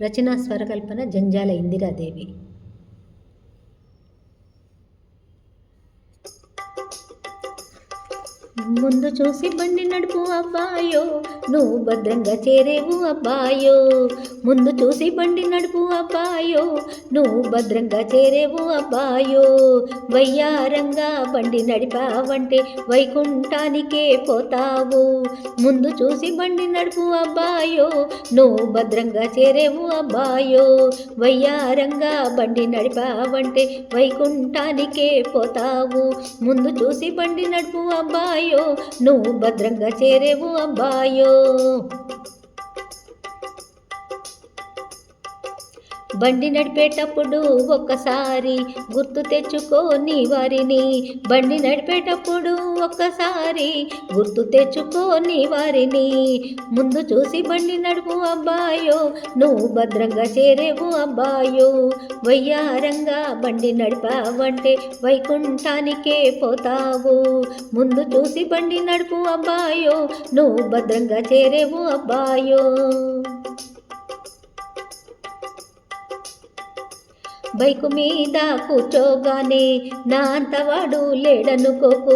రచనా స్వరకల్పన జంజాల ఇందిరాదేవి. ముందు చూసి బండి నడుపు అబ్బాయో, నువ్వు భద్రంగా చేరేవు అబ్బాయో. ముందు చూసి బండి నడుపు అబ్బాయో, నువ్వు భద్రంగా చేరేవు అబ్బాయో. వయ్యారంగా బండి నడిపావంటే వైకుంఠానికే పోతావు. ముందు చూసి బండి నడుపు అబ్బాయో, నువ్వు భద్రంగా చేరేవు అబ్బాయో. వయ్యారంగా బండి నడిపావంటే వైకుంఠానికే పోతావు. ముందు చూసి బండి నడుపు అబ్బాయో, నువ్వు భద్రంగా చేరేవు అబ్బాయో. బండి నడిపేటప్పుడు ఒక్కసారి గుర్తు తెచ్చుకోని వారిని. బండి నడిపేటప్పుడు ఒక్కసారి గుర్తు తెచ్చుకోని వారిని. ముందు చూసి బండి నడుపు అబ్బాయో, నువ్వు భద్రంగా చేరేవు అబ్బాయో. వయ్యారంగా బండి నడిపావంటే వైకుంఠానికే పోతావు. ముందు చూసి బండి నడుపు అబ్బాయో, నువ్వు భద్రంగా చేరేవు అబ్బాయో. బైకు మీద కూర్చోగానే నా అంతవాడు లేడనుకోకు.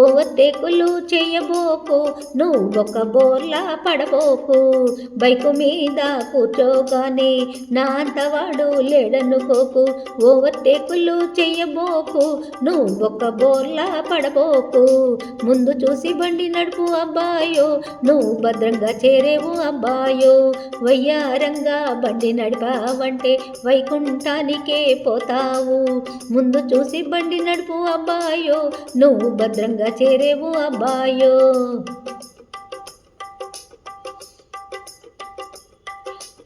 ఓవర్టేకులు చేయబోకు, నువ్వొక బోర్లా పడబోకు. బైకు మీద కూర్చోగానే నా అంతవాడు లేడనుకోకు. ఓవర్టేకులు చేయబోకు, నువ్వొక బోర్లా పడబోకు. ముందు చూసి బండి నడుపు అబ్బాయో, నువ్వు భద్రంగా చేరేవు అబ్బాయో. వయ్యారంగా బండి నడిపావంటే వైకుంఠానికే పోతావు. ముందు చూసి బండి నడుపు అబ్బాయో, నువ్వు భద్రంగా చేరేవు అబ్బాయో.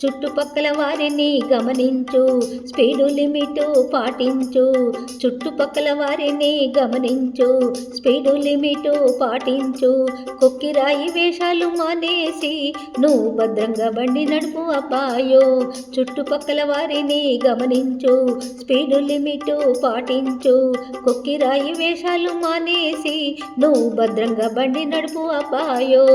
చుట్టుపక్కల వారిని గమనించు, స్పీడు లిమిటు పాటించు. చుట్టుపక్కల వారిని గమనించు, స్పీడు లిమిటు పాటించు. కొక్కిరాయి వేషాలు మానేసి నువ్వు భద్రంగా బండి నడుపు అబ్బాయో. చుట్టుపక్కల వారిని గమనించు, స్పీడు లిమిటు పాటించు. కొక్కిరాయి వేషాలు మానేసి నువ్వు భద్రంగా బండి నడుపు అబ్బాయో.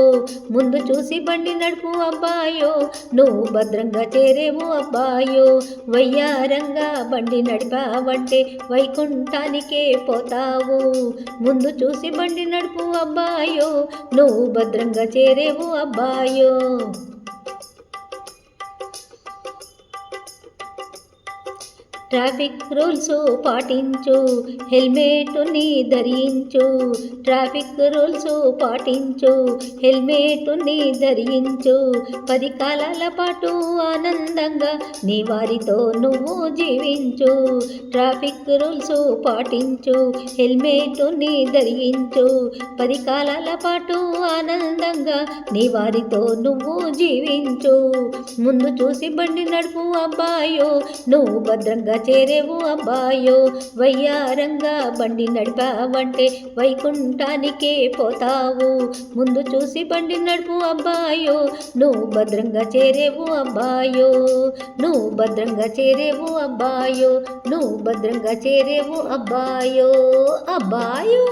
ముందు చూసి బండి నడుపు అబ్బాయో, నువ్వు భద్రంగా చేరేవు అబ్బాయో. వయ్యారంగా బండి నడిపావంటే వైకుంఠానికే పోతావు. ముందు చూసి బండి నడుపు అబ్బాయో, నువ్వు భద్రంగా చేరేవు అబ్బాయో. ట్రాఫిక్ రూల్స్ పాటించు, హెల్మెట్ని ధరించు. ట్రాఫిక్ రూల్స్ పాటించు, హెల్మెట్ని ధరించు. 10 కాలాల పాటు ఆనందంగా నీ వారితో నువ్వు జీవించు. ట్రాఫిక్ రూల్స్ పాటించు, హెల్మెట్ని ధరించు. 10 కాలాల పాటు ఆనందంగా నీ వారితో నువ్వు జీవించు. ముందు చూసి బండి నడుపు అబ్బాయో, నువ్వు భద్రంగా చేరేవు అబ్బాయో. వయ్యారంగా బండి నడిపావంటే వైకుంఠానికే పోతావు. ముందు చూసి బండి నడుపు అబ్బాయో, నువ్వు భద్రంగా చేరేవు అబ్బాయో. నువ్వు భద్రంగా చేరేవు అబ్బాయో. నువ్వు భద్రంగా చేరేవు అబ్బాయో అబ్బాయో.